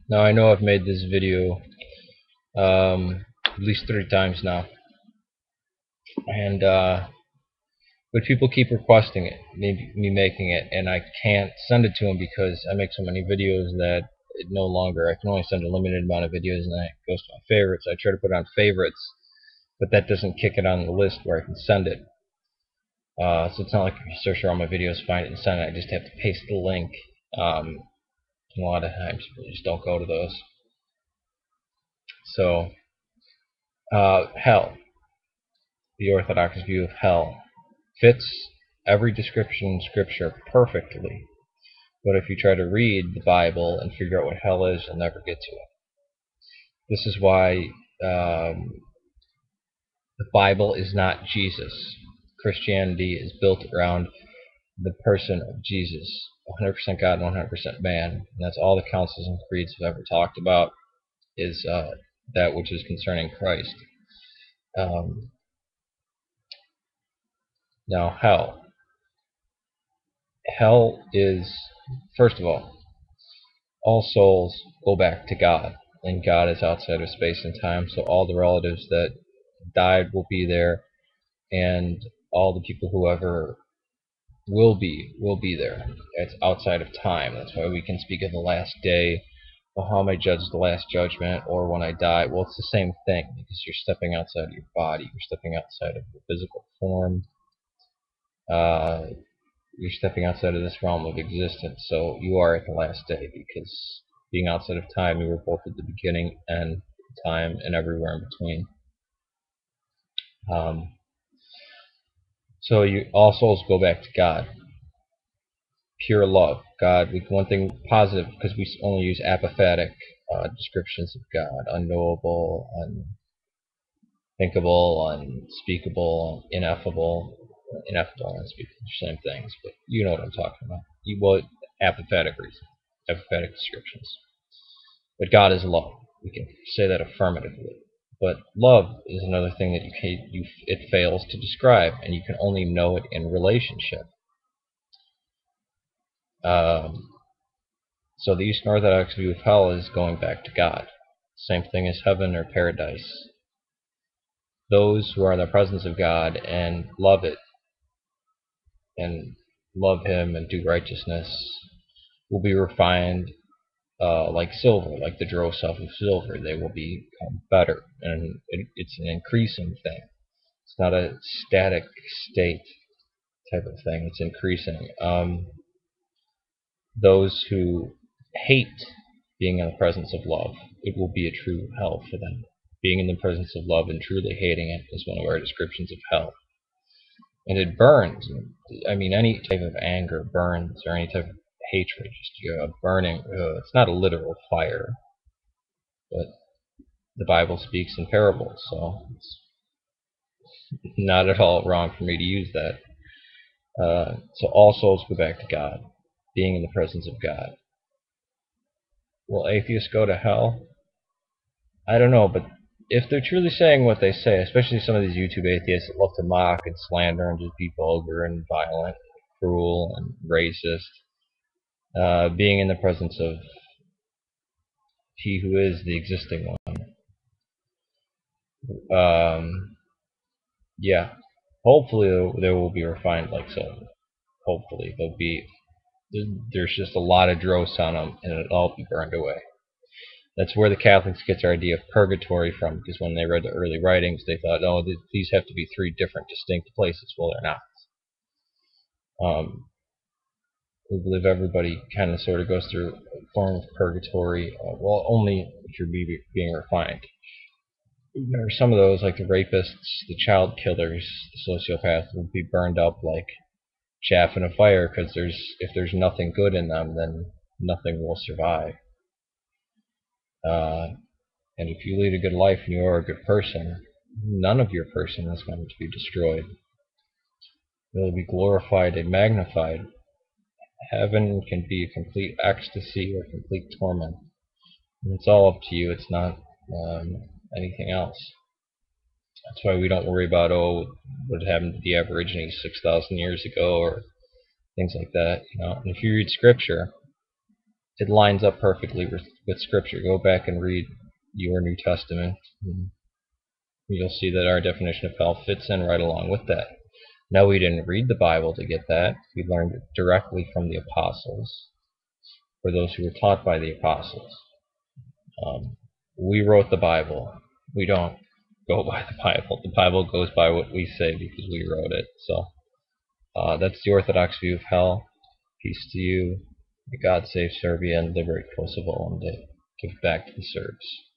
Now I know I've made this video at least 3 times now, and but people keep requesting it, me making it, and I can't send it to them because I make so many videos that it no longer, I can only send a limited amount of videos, and then it goes to my favorites. I try to put it on favorites, but that doesn't kick it on the list where I can send it. So it's not like if you search for all my videos, find it, and send it. I just have to paste the link. And a lot of times people just don't go to those. So, hell, the Orthodox view of hell, fits every description in Scripture perfectly. But if you try to read the Bible and figure out what hell is, you'll never get to it. This is why the Bible is not Jesus. Christianity is built around the person of Jesus, 100% God and 100% man. And that's all the councils and creeds have ever talked about, is that which is concerning Christ. Now, hell. Hell is, first of all souls go back to God, and God is outside of space and time, so all the relatives that died will be there, and all the people who ever will be there. It's outside of time. That's why we can speak of the last day, or how am I judge the last judgment, or when I die. Well, it's the same thing, because you're stepping outside of your body, you're stepping outside of your physical form. You're stepping outside of this realm of existence, so you are at the last day, because being outside of time, you were both at the beginning and time and everywhere in between. So all souls go back to God. Pure love. God, one thing positive, because we only use apophatic descriptions of God: unknowable, unthinkable, unspeakable, ineffable. Ineffable and unspeakable, same things, but you know what I'm talking about. Well, apophatic reason, apophatic descriptions. But God is love. We can say that affirmatively. But love is another thing that it fails to describe, and you can only know it in relationship. So the Eastern Orthodox view of hell is going back to God. Same thing as heaven or paradise. Those who are in the presence of God and love it, and love Him and do righteousness, will be refined like silver, like the dross off of silver. They will become better, and it's an increasing thing. It's not a static state type of thing. It's increasing. Those who hate being in the presence of love, it will be a true hell for them. Being in the presence of love and truly hating it is one of our descriptions of hell. And it burns. I mean, any type of anger burns, or any type of hatred, just burning. It's not a literal fire, but the Bible speaks in parables, so it's not at all wrong for me to use that. So all souls go back to God, being in the presence of God. Will atheists go to hell? I don't know, but if they're truly saying what they say, especially some of these YouTube atheists that love to mock and slander and just be vulgar and violent, and cruel and racist, being in the presence of He who is the existing one, yeah, hopefully they will be refined like silver. Hopefully there's just a lot of dross on them, and it'll all be burned away. That's where the Catholics get their idea of purgatory from, because when they read the early writings, they thought, oh, these have to be 3 different distinct places. Well, they're not. We believe everybody kind of sort of goes through a form of purgatory, well, only if you're being refined. There are some of those, like the rapists, the child killers, the sociopaths, will be burned up like chaff in a fire, because if there's nothing good in them, then nothing will survive. And if you lead a good life and you are a good person, none of your person is going to be destroyed. It will be glorified and magnified. Heaven can be a complete ecstasy or complete torment. And it's all up to you. It's not anything else. That's why we don't worry about, oh, what happened to the Aborigines 6,000 years ago, or things like that. And if you read Scripture, it lines up perfectly with Scripture. Go back and read your New Testament, and you'll see that our definition of hell fits in right along with that. No, we didn't read the Bible to get that. We learned it directly from the apostles, or those who were taught by the apostles. We wrote the Bible. We don't go by the Bible. The Bible goes by what we say because we wrote it. So that's the Orthodox view of hell. Peace to you. May God save Serbia and liberate Kosovo and give back to the Serbs.